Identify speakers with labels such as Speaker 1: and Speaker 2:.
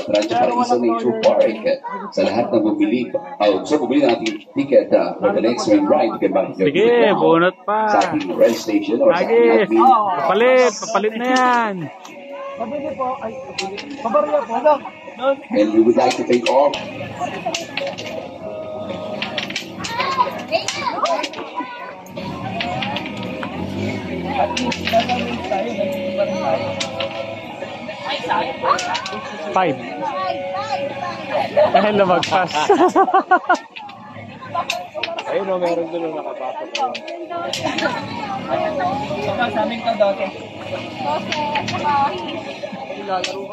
Speaker 1: Radyo Paraiso Nature Park. Sa lahat na bumili, gusto bumili ng ating ticket for the next swing ride,
Speaker 2: sige, bunot pa.
Speaker 1: Sa ating rail station or sa
Speaker 2: Agis,
Speaker 1: ating
Speaker 2: papalit na yan.
Speaker 3: Pabili po, ay, pabarya po, no?
Speaker 1: And we would like to take all.
Speaker 2: Five. Dahil lumagpas.
Speaker 3: Ayun o, meron doon nakapapag. Sa aming ka dati. Lalaro